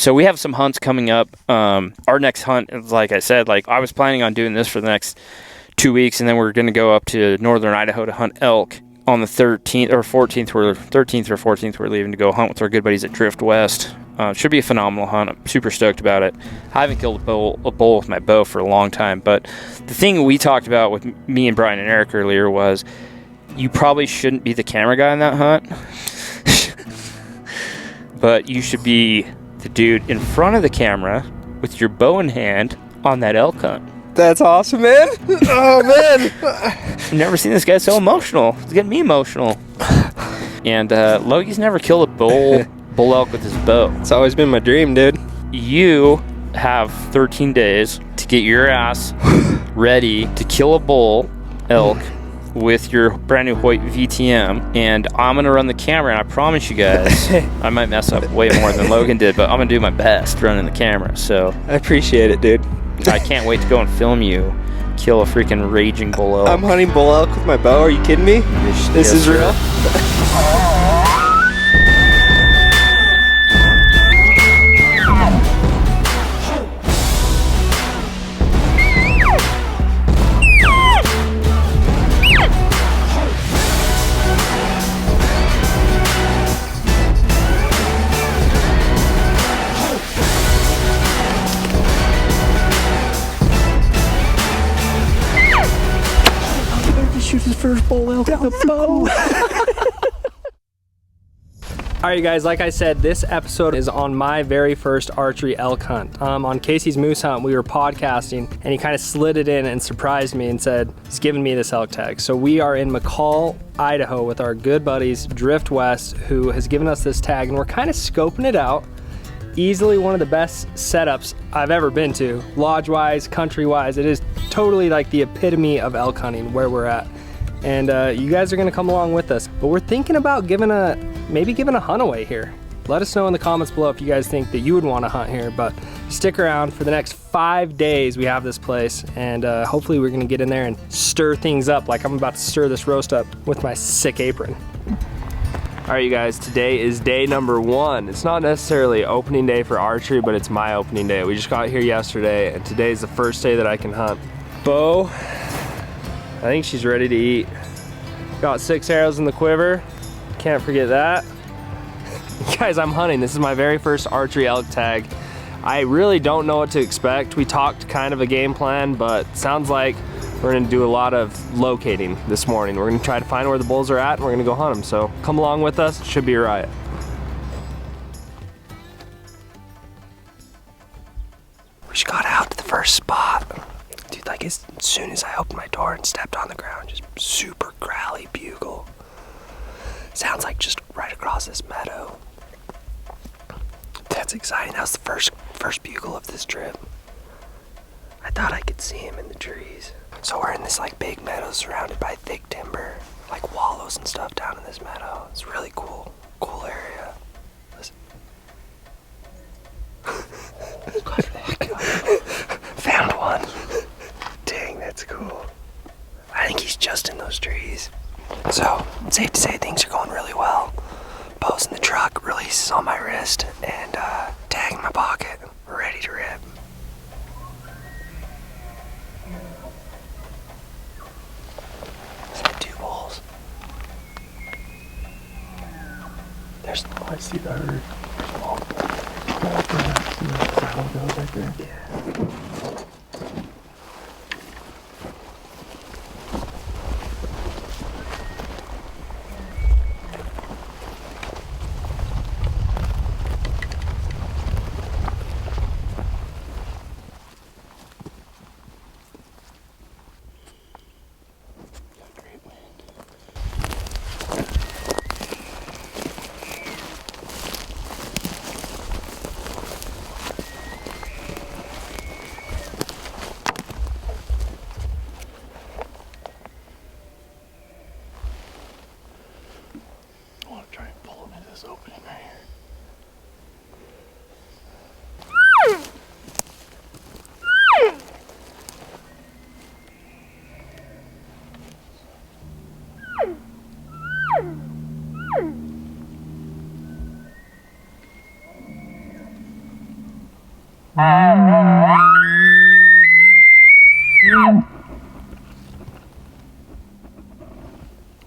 So we have some hunts coming up. Our next hunt, like I said, like I was planning on doing this for the next 2 weeks, and then we're going to go up to northern Idaho to hunt elk on the 13th or 14th. We're 13th or 14th. We're leaving to go hunt with our good buddies at Drift West. Should be a phenomenal hunt. I'm super stoked about it. I haven't killed a bull with my bow for a long time, but the thing we talked about with me and Brian and Eric earlier was you probably shouldn't be the camera guy in that hunt, but you should be the dude in front of the camera with your bow in hand on that elk hunt. That's awesome, man. Oh, man. I've never seen this guy so emotional. It's getting me emotional. And Logie's never killed a bull elk with his bow. It's always been my dream, dude. You have 13 days to get your ass ready to kill a bull elk with your brand new Hoyt VTM, and I'm gonna run the camera, and I promise you guys I might mess up way more than Logan did, but I'm gonna do my best running the camera. So I appreciate it, dude. I can't wait to go and film you kill a freaking raging bull elk. I'm hunting bull elk with my bow. Are you kidding me? This is real. Shoot his first bull elk with a bow. Alright guys, like I said, this episode is on my very first archery elk hunt. On Casey's moose hunt, we were podcasting, and he kind of slid it in and surprised me and said, he's giving me this elk tag. So we are in McCall, Idaho with our good buddies, Drift West, who has given us this tag, and we're kind of scoping it out. Easily one of the best setups I've ever been to, lodge-wise, country-wise. It is totally like the epitome of elk hunting where we're at. And you guys are gonna come along with us. But we're thinking about maybe giving a hunt away here. Let us know in the comments below if you guys think that you would want to hunt here. But stick around for the next 5 days. We have this place, and hopefully we're gonna get in there and stir things up like I'm about to stir this roast up with my sick apron. All right, you guys, today is day number 1. It's not necessarily opening day for archery, but it's my opening day. We just got here yesterday, and today is the first day that I can hunt. Bo, I think she's ready to eat. Got 6 arrows in the quiver. Can't forget that. Guys, I'm hunting. This is my very first archery elk tag. I really don't know what to expect. We talked kind of a game plan, but sounds like we're gonna do a lot of locating this morning. We're gonna try to find where the bulls are at, and we're gonna go hunt them. So come along with us, it should be a riot. We just got out to the first spot. Dude, like as soon as I opened my door and stepped on the ground, just super growly bugle. Sounds like just right across this meadow. That's exciting. That was the first bugle of this trip. I thought I could see him in the trees. So we're in this like big meadow surrounded by thick timber, like wallows and stuff down in this meadow. It's really cool area. Listen. Found one. Dang, that's cool. I think he's just in those trees. So, it's safe to say things are going really well. Bow's in the truck, releases on my wrist, and tag in my pocket. We're ready to rip. There's I see the herd. Right there. Yeah. We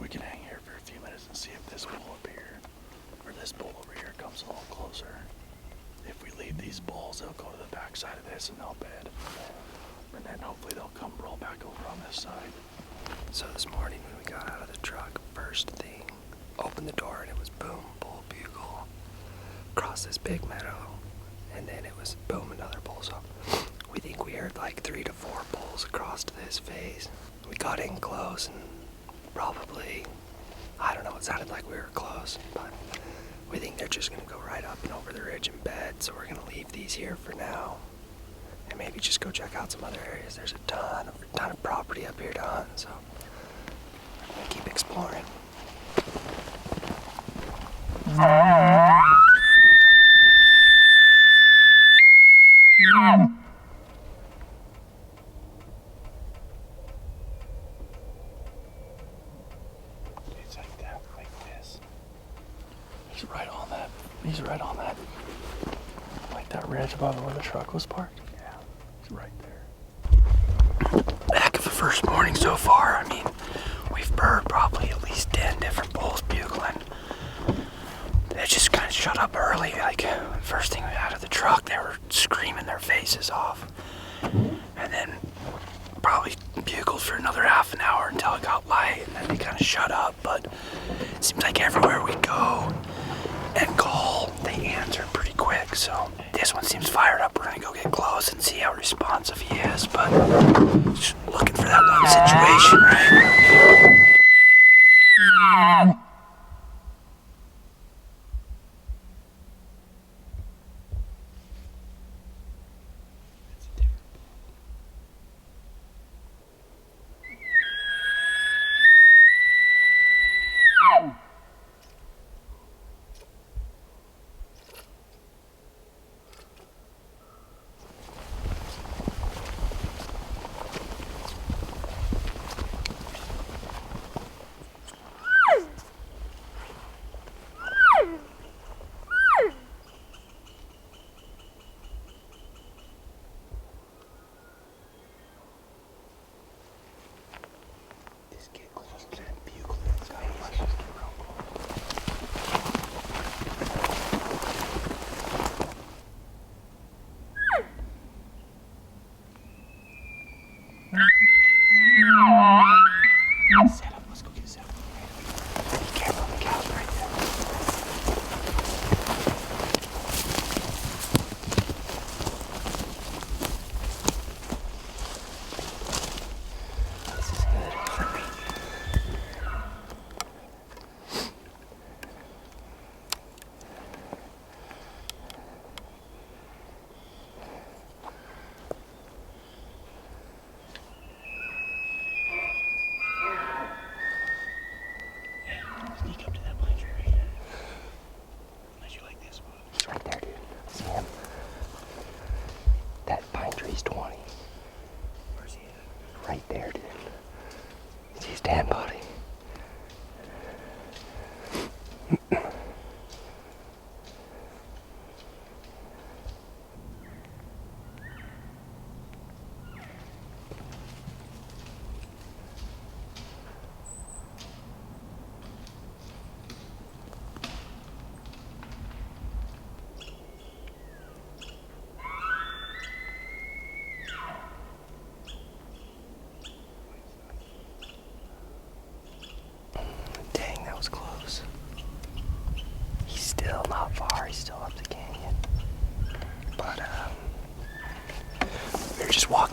can hang here for a few minutes and see if this bull up here, or this bull over here, comes a little closer. If we leave these bulls, they'll go to the back side of this and they'll bed. And then hopefully they'll come roll back over on this side. So this morning when we got out of the truck, first thing, opened the door and it was boom, bull bugle, across this big meadow, and then it was boom, another bull. So we think we heard like 3 to 4 bulls across to this phase. We got in close and probably, I don't know, it sounded like we were close, but we think they're just gonna go right up and over the ridge and bed, so we're gonna leave these here for now. And maybe just go check out some other areas. There's a ton of property up here to hunt, so I'm gonna keep exploring. It's like that, like this. He's right on that. He's right on that. Like that ridge above where the truck was parked. Yeah, he's right there. Heck of a first morning so far. I mean, we've heard probably at least 10 different bulls bugling. They just kind of shut up early. Like, first thing we got out of the truck, they were screaming their faces off. And then probably bugled for another half an hour until it got light, and then they kind of shut up. But it seems like everywhere we go and call, they answer pretty quick. So this one seems fired up. We're gonna go get close and see how responsive he is. But just looking for that one situation, right?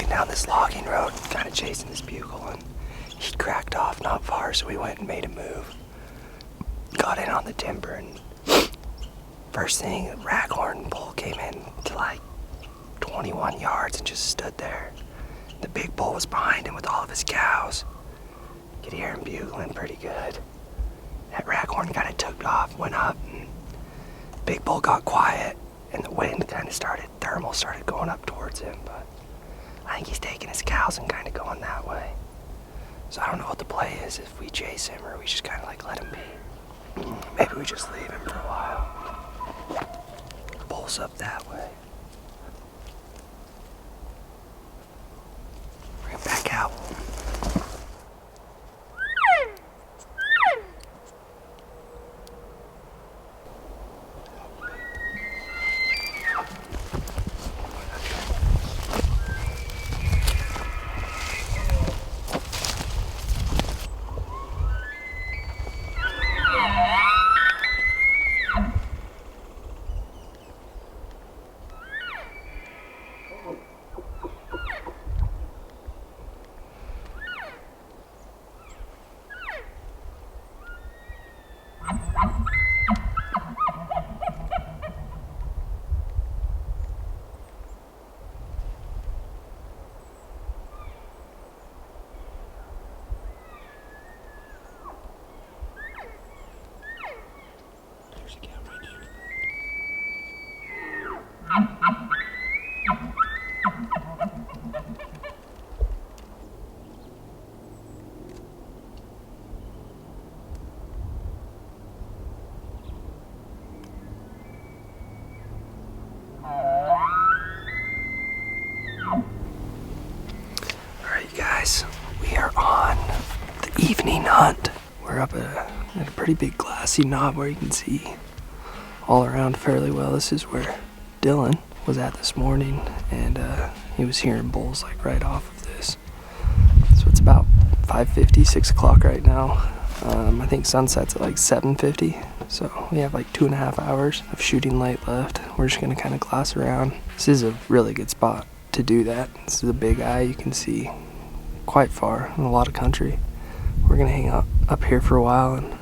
Down this logging road, kind of chasing this bugle, and he cracked off not far, so we went and made a move. Got in on the timber, and first thing, a raghorn bull came in to like 21 yards and just stood there. The big bull was behind him with all of his cows. Could hear him bugling pretty good. That raghorn kind of took off, went up, and big bull got quiet, and the wind kind of thermal started going up towards him, but I think he's taking his cows and kind of going that way. So I don't know what the play is, if we chase him or we just kind of like let him be. Maybe we just leave him for a while. Bull's up that way. evening hunt. We're up at a pretty big glassy knob where you can see all around fairly well. This is where Dylan was at this morning, and he was hearing bulls like right off of this. So it's about 5:50, 6 o'clock right now. I think sunset's at like 7:50, so we have like 2.5 hours of shooting light left. We're just gonna kind of glass around. This is a really good spot to do that. This is a big eye, you can see quite far in a lot of country. We're gonna hang out up here for a while and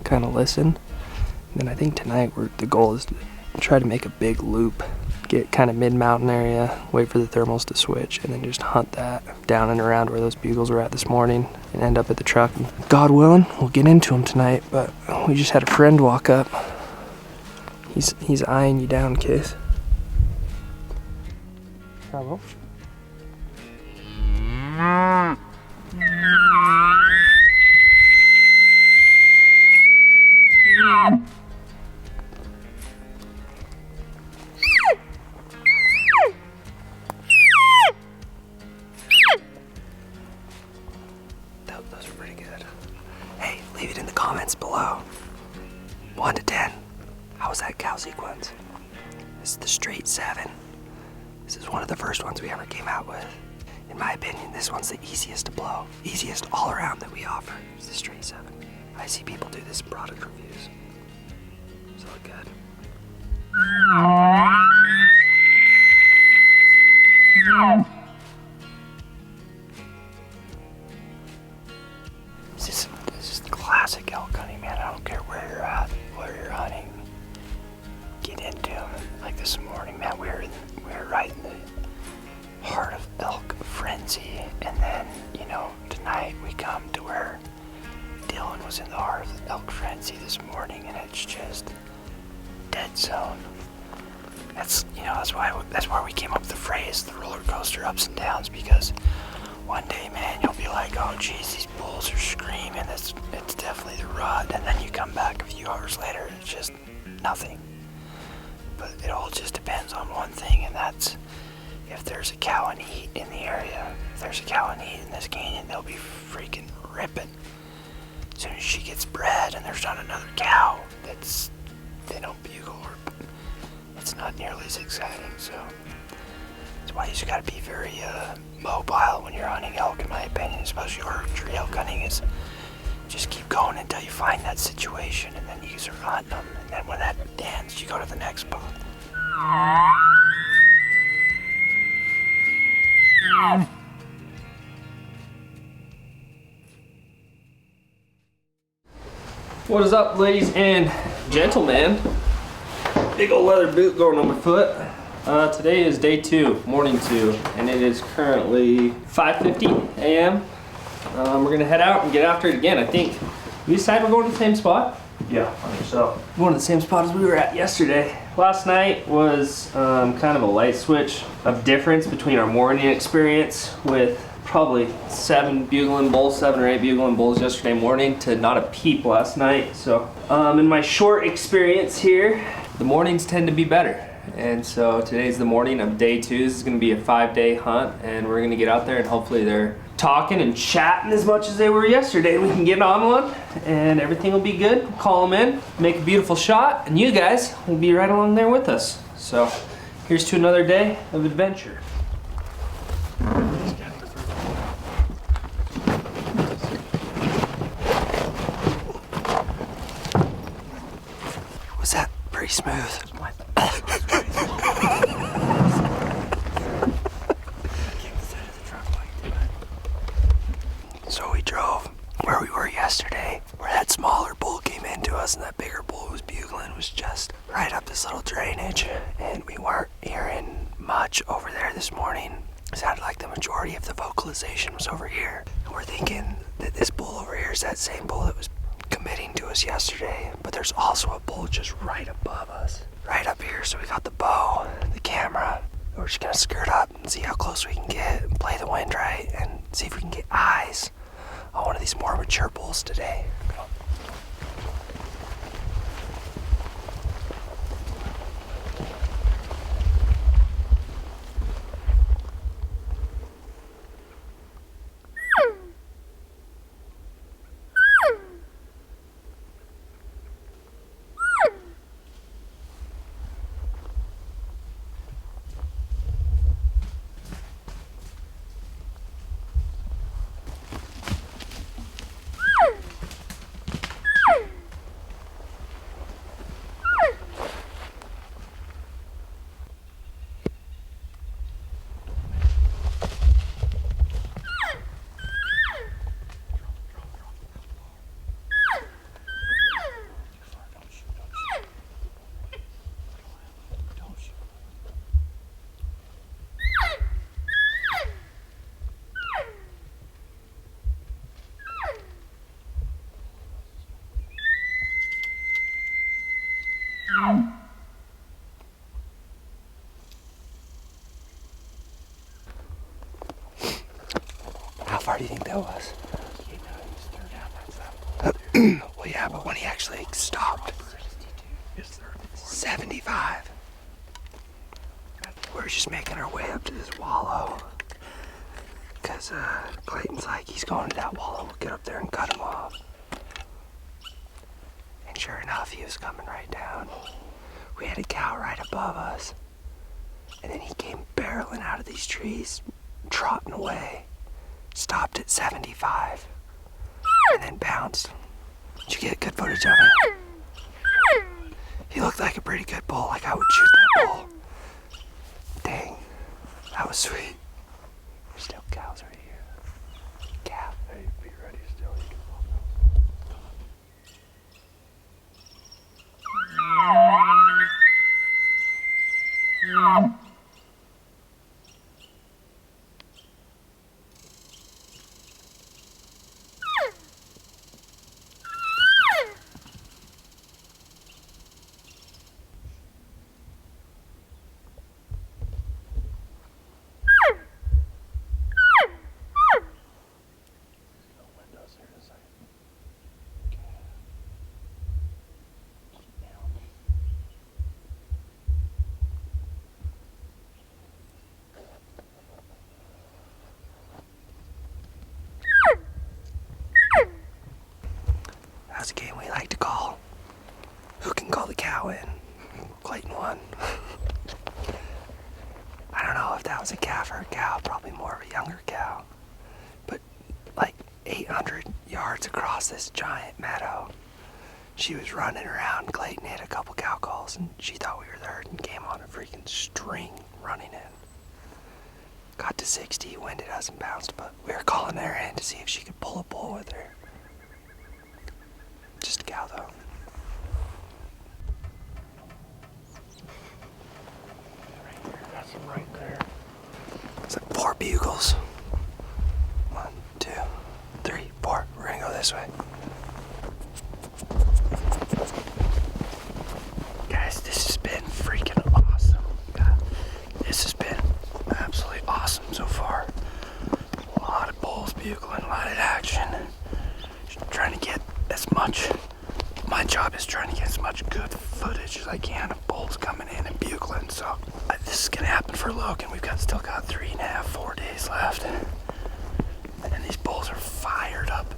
kind of listen. And then I think tonight the goal is to try to make a big loop, get kind of mid-mountain area, wait for the thermals to switch, and then just hunt that down and around where those bugles were at this morning and end up at the truck. And God willing, we'll get into them tonight, but we just had a friend walk up. He's eyeing you down, Case. Bravo. Those are pretty good. Hey, leave it in the comments below. 1 to 10. How was that cow sequence? This is the straight 7. This is one of the first ones we ever came out with. In my opinion, this one's the easiest to blow. Easiest all around that we offer. It's the straight 7. I see people do this in product reviews. So good. This is classic elk hunting, man. I don't care where you're at, where you're hunting. Get into them. Like this morning, man, we were right in the heart of elk frenzy, and then, you know, tonight we come to where Dylan was in the heart of the elk frenzy this morning, and it's just dead zone. That's why we came up with the phrase, the roller coaster ups and downs, because one day, man, you'll be like, oh geez, these bulls are screaming, it's definitely the rut, and then you come back a few hours later and it's just nothing. But it all just depends on one thing, and that's if there's a cow in heat in the area. If there's a cow in heat in this canyon, they'll be freaking ripping. As soon as she gets bred and there's not another cow, they don't bugle, or it's not nearly as exciting. So that's why you just gotta be very mobile when you're hunting elk, in my opinion, especially archery elk hunting, is just keep going until you find that situation, and then you start hunting them, and then when that ends, you go to the next spot. What is up, ladies and gentlemen? Big old leather boot going on my foot. Today is day 2, morning 2, and it is currently 5:50 a.m. We're gonna head out and get after it again. I think we decided we're going to the same spot. Yeah, I think so. Going to the same spot as we were at yesterday. Last night was kind of a light switch of difference between our morning experience with probably 7 or 8 bugling bulls yesterday morning to not a peep last night. So in my short experience here, the mornings tend to be better. And so today's the morning of day 2. This is gonna be a 5-day hunt, and we're gonna get out there and hopefully they're talking and chatting as much as they were yesterday. We can get on one and everything will be good. Call them in, make a beautiful shot, and you guys will be right along there with us. So here's to another day of adventure. Was that pretty smooth? So we drove where we were yesterday, where that smaller bull came into us and that bigger bull who was bugling was just right up this little drainage, and we weren't hearing much over there this morning. It sounded like the majority of the vocalization was over here. And we're thinking that this bull over here is that same bull that was committing to us yesterday, but there's also a bull just right above us, right up here. So we got the bow, the camera, and we're just gonna skirt up and see how close we can get and play the wind right and see if we can get eyes on one of these more mature bulls today. do you think that was? Well, yeah, but when he actually stopped, 75. We're just making our way up to this wallow. Because Clayton's like, he's going to that wallow. We'll get up there and cut him off. And sure enough, he was coming right down. We had a cow right above us. And then he came barreling out of these trees, trotting away. Stopped at 75. And then bounced. Did you get good footage of it? He looked like a pretty good bull, like I would shoot that bull. Dang, that was sweet. There's still cows right here. Calf. Hey, be ready still. You can That's a game we like to call. Who can call the cow in? Clayton won. I don't know if that was a calf or a cow, probably more of a younger cow. But like 800 yards across this giant meadow, she was running around. Clayton hit a couple cow calls and she thought we were there and came on a freaking string running in. Got to 60, winded us and bounced, but we were calling her in to see if she could pull a bull with her. Just a cow though. That's him right there. It's like 4 bugles. 1, 2, 3, 4. We're gonna go this way. Guys, this has been freaking awesome. This has been absolutely awesome so far. A lot of bulls bugling, a lot of action. Just trying to get as much. My job is trying to get as much good footage as I can of bulls coming in and bugling. So this is gonna happen for Logan. We've still got 3.5, 4 days left, and these bulls are fired up.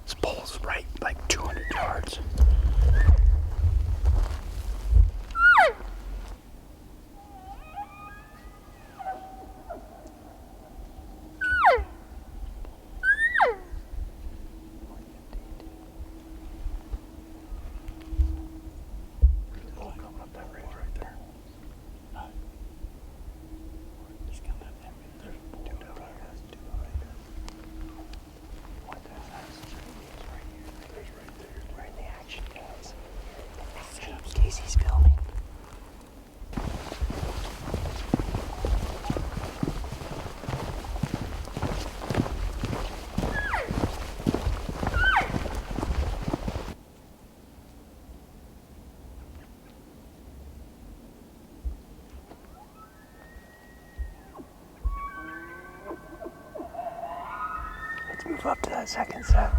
This bull's right like 200 yards. Casey's filming. Let's move up to that second set.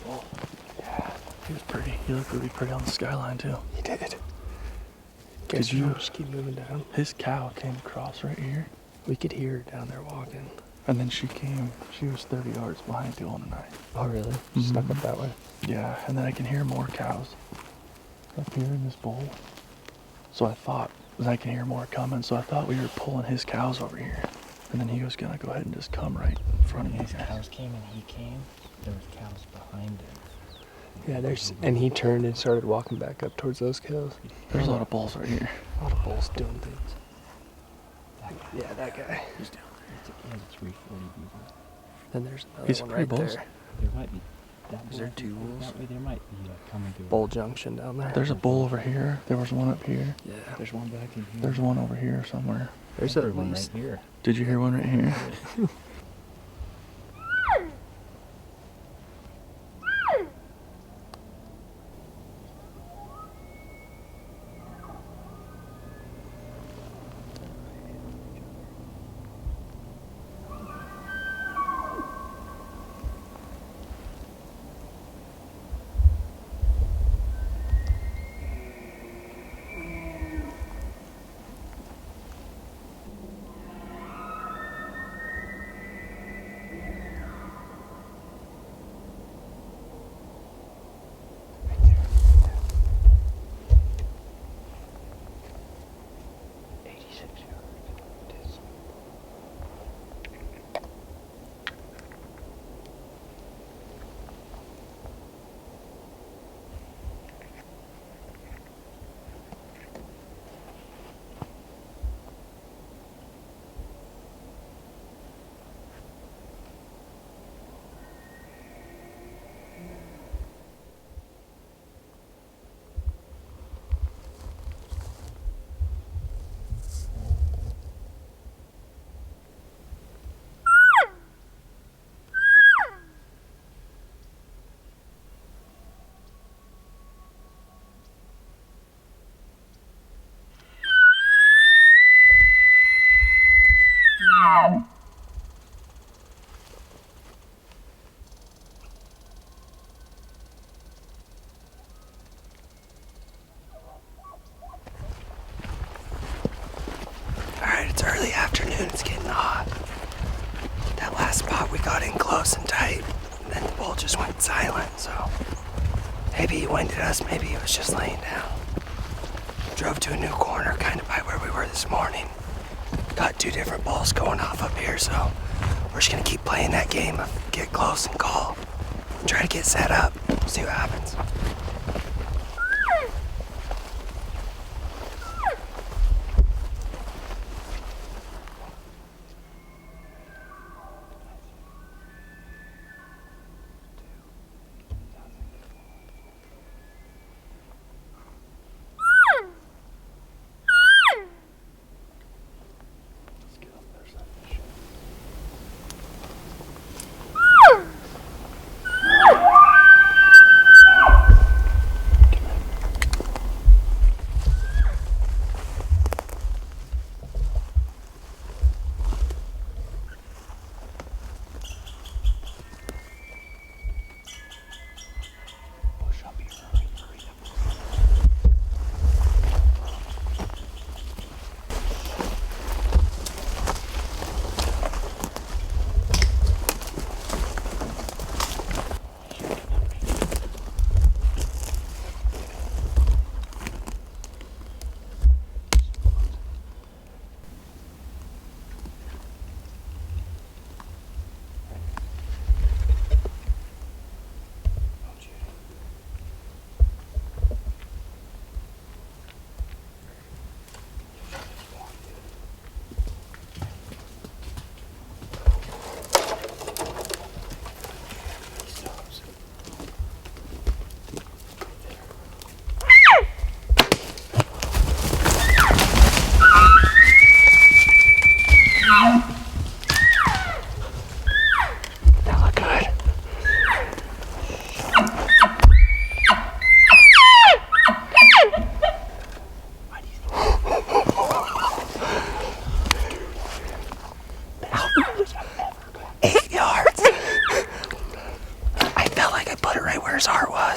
bull. Yeah. He was pretty. He looked really pretty on the skyline too. He did. Did you? Just keep moving down. His cow came across right here. We could hear her down there walking. And then she was 30 yards behind the Ollin tonight. Oh, really? Stuck up that way? Yeah, and then I can hear more cows up here in this bowl. So I thought, I can hear more coming, so I thought we were pulling his cows over here. And then he was gonna go ahead and just come right in front of me. His cows came and he came, there was cows behind him. Yeah, and he turned and started walking back up towards those cows. There's a lot of bulls right here. A lot of bulls doing things. That guy. Yeah, that guy. He's down there. He has a 340 bugle. Then there's another He's one pretty right bulls. there. There might be. Is there two wolves? That way there might be coming to Bull Junction down there. There's a bull over here. There was one up here. Yeah. There's one back in here. There's one over here somewhere. There's There's at one least. right here. Did you hear one right here? Alright, it's early afternoon, it's getting hot. That last spot we got in close and tight, and then the bull just went silent, so maybe he winded us, maybe he was just laying down. Drove to a new corner, kind of by where we were this morning. Got two different bulls going off up here, so we're just gonna keep playing that game of get close and call. Try to get set up, see what happens.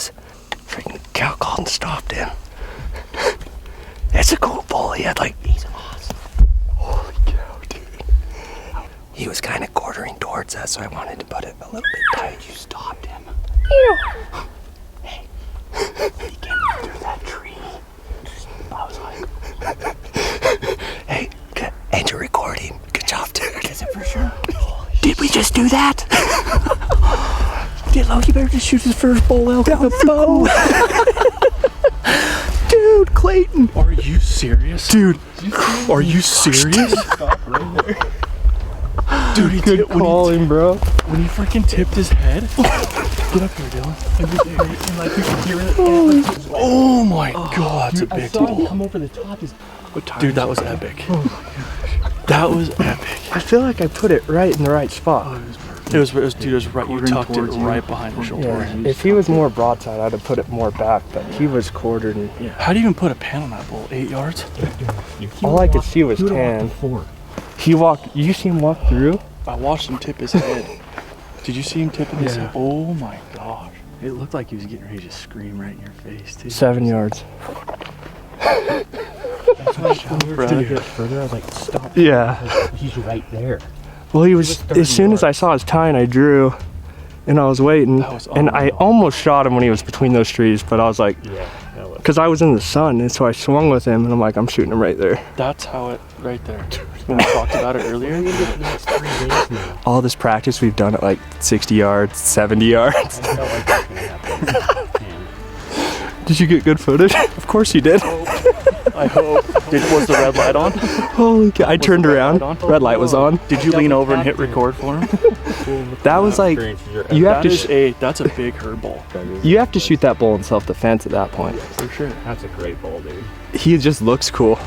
was. Freaking cow called and stopped him. It's a cool bull. He had like, he's awesome. Holy cow, dude. He was kind of quartering towards us, so I wanted to put it a little bit tight. You stopped him. Hey, he came through that tree. I was like, hey, and you're recording. Good job, dude. Is it for sure? Did we just do that? Did Loki better just shoot his first bull elk with a bow? Dude, Clayton. Are you serious? Dude, Are you serious? Dude, he Good calling, bro. when he freaking tipped his head. Get up here, Dylan. And like you can hear it. Oh my god, that's a big bull. Come over the top. Dude, that was epic. That was epic. I feel like I put it right in the right spot. It was dude, it was right. You tucked it right behind the shoulder. Yeah. If he was more broadside, I'd have put it more back, but he was quartered. And How do you even put a pin on that bull? 8 yards? all I could see was tan. He walked. You see him walk through? I watched him tip his head. Did you see him tipping his head? Oh my gosh. It looked like he was getting ready to scream right in your face, too. 7 yards. To get further, I was like, stop. Yeah. He's right there. Well, he was. As soon as I saw his tine, I drew, and I was waiting, That was and I unreal. almost shot him when he was between those trees, but I was like, Yeah, that was. because I was in the sun, and so I swung with him, and I'm like, I'm shooting him right there. That's how it, right there. When we talked about it earlier. The next 3 days now. All this practice we've done at like 60 yards, 70 yards. I felt like that was gonna happen. And Did you get good footage? Of course you did. I hope. Was the red light on? Holy cow! I turned the red around. light on? Red light was on. Did you lean over and hit record for him? That was like you have to. That's a big herd bull. You have to shoot that bull in self-defense at that point. For sure. That's a great bull, dude. He just looks cool.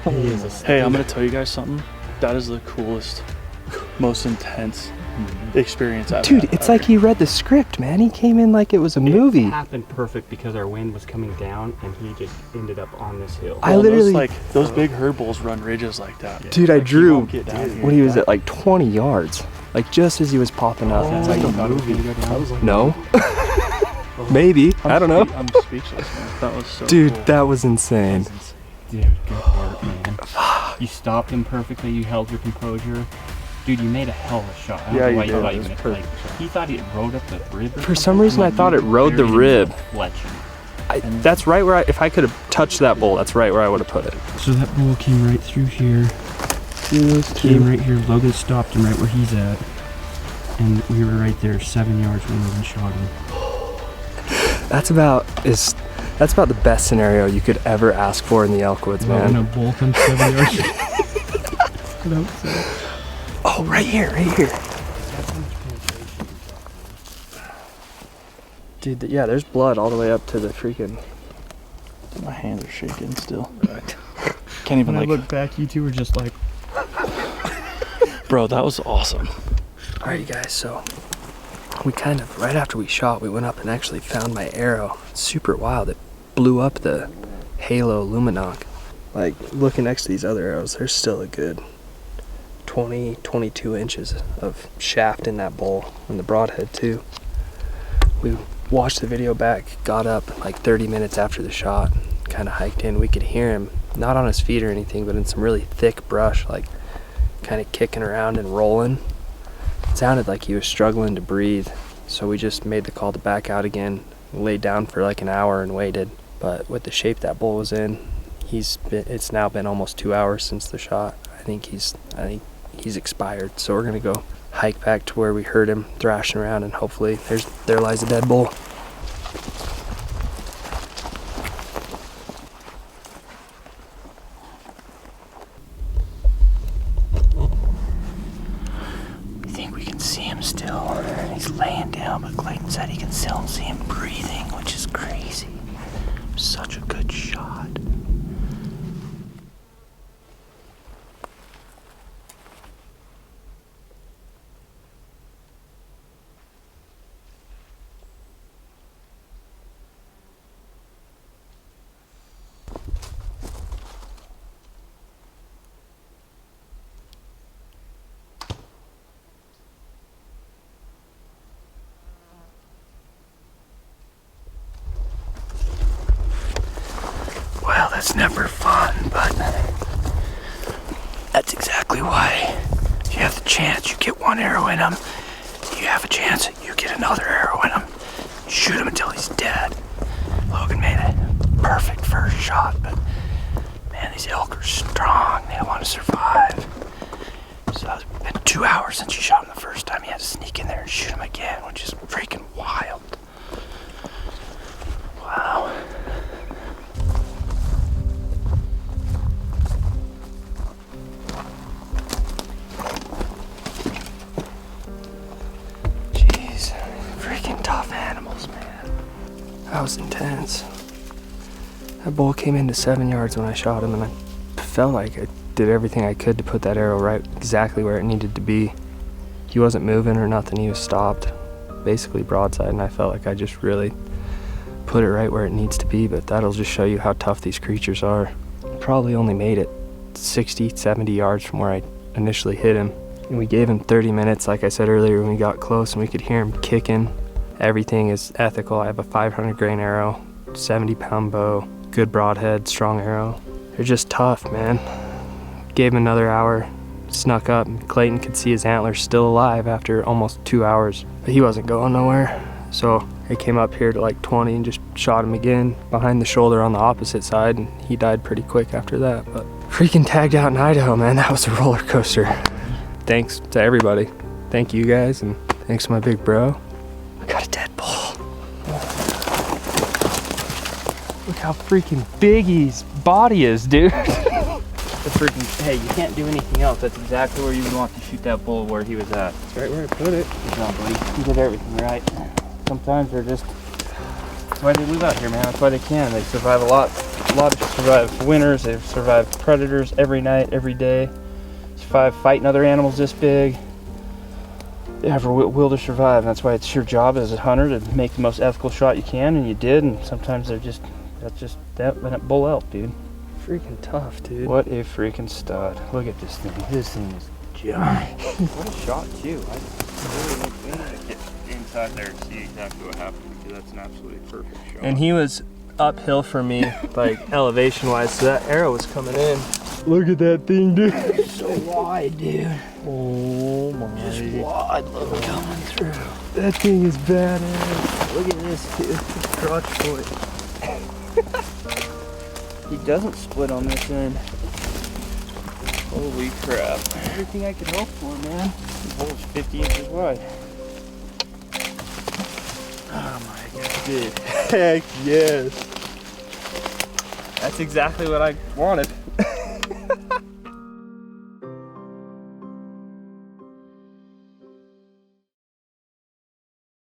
He is a Hey, I'm gonna tell you guys something. That is the coolest, most intense experience I've Dude, had it's ever. like he read the script, man. He came in like it was a movie. It happened perfect because our wind was coming down and he just ended up on this hill. I Well, literally, those big herd bulls run ridges like that. dude, I Like, he drew won't get down here. when he was at like 20 yards, like just as he was popping up. It's like a movie. No, maybe. I don't know. I'm speechless, man. That was so Dude, cool. that was insane. Dude, good work, man. You stopped him perfectly. You held your composure. Dude, you made a hell of a shot. I don't Yeah, know you why did. you thought It you was were perfect like, he thought it rode up the rib. Or For some something. reason, I thought it rode the rib. Fletching. That's right where if I could have touched that bull, that's right where I would have put it. So that bull came right through here. Came right here. Logan stopped him right where he's at. And we were right there 7 yards when Logan shot him. That's about the best scenario you could ever ask for in the elk woods, When a man. bull comes 7 yards. Oh, right here, right here. Dude, yeah, there's blood all the way up to the freaking. My hands are shaking still. Can't even When I like. look back, you two were just like, Bro, that was awesome. All right, you guys. So we kind of right after we shot, we went up and actually found my arrow. It's super wild. It blew up the halo luminance. Like looking next to these other arrows, there's still a good 20, 22 inches of shaft in that bowl, and the broadhead too. We watched the video back, got up like 30 minutes after the shot, kind of hiked in. We could hear him, not on his feet or anything, but in some really thick brush, like kind of kicking around and rolling. It sounded like he was struggling to breathe, so we just made the call to back out again, laid down for like an hour and waited. But with the shape that bull was in, it's now been almost 2 hours since the shot. I think he's expired, so we're gonna go hike back to where we heard him thrashing around, and hopefully there lies a dead bull. I think we can see him still. He's laying down, but Clayton said he can still see him breathing, which is crazy. Such a good shot. It's never fun, but that's exactly why. If you have the chance, you get one arrow in him. You have a chance, you get another arrow in him. You shoot him until he's dead. Logan made a perfect first shot, but man, these elk are strong. They want to survive. So it's been 2 hours since you shot him the first time. He had to sneak in there and shoot him again, which is freaking wild. Wow. Jeez, freaking tough animals, man. That was intense. That bull came into 7 yards when I shot him, and I felt like I did everything I could to put that arrow right exactly where it needed to be. He wasn't moving or nothing, he was stopped, basically broadside, and I felt like I just really put it right where it needs to be, but that'll just show you how tough these creatures are. Probably only made it 60, 70 yards from where I initially hit him. And we gave him 30 minutes, like I said earlier, when we got close and we could hear him kicking. Everything is ethical. I have a 500 grain arrow, 70-pound bow, good broadhead, strong arrow. They're just tough, man. Gave him another hour, snuck up, and Clayton could see his antlers still alive after almost 2 hours, but he wasn't going nowhere. So I came up here to like 20 and just shot him again behind the shoulder on the opposite side, and he died pretty quick after that. But freaking tagged out in Idaho, man. That was a roller coaster. Thanks to everybody. Thank you guys, and thanks to my big bro. I got a dead bull. Look how freaking big his body is, dude. The freaking, hey, you can't do anything else. That's exactly where you would want to shoot that bull where he was at. That's right where I put it. Good job, buddy. You did everything right. Sometimes they're just, that's why they live out here, man. That's why they can. They survive a lot survive winters. They survive predators every night, every day. Survive fighting other animals this big. They have a will to survive. That's why it's your job as a hunter to make the most ethical shot you can, and you did. And sometimes they're just, that bull elk, dude. Freaking tough, dude. What a freaking stud. Look at this thing. This thing is giant. What a shot, too. I really need to get inside there and see exactly what happened, because that's an absolutely perfect shot. And he was uphill for me, like elevation wise, so that arrow was coming in. Look at that thing, dude. It's so wide, dude. Oh my. Just wide, look, coming through. That thing is badass. Look at this, dude. Crotch foot. He doesn't split on this end. Holy crap. Everything I could hope for, man. The bull's 50 inches wide. Oh my god, dude. Heck yes. That's exactly what I wanted.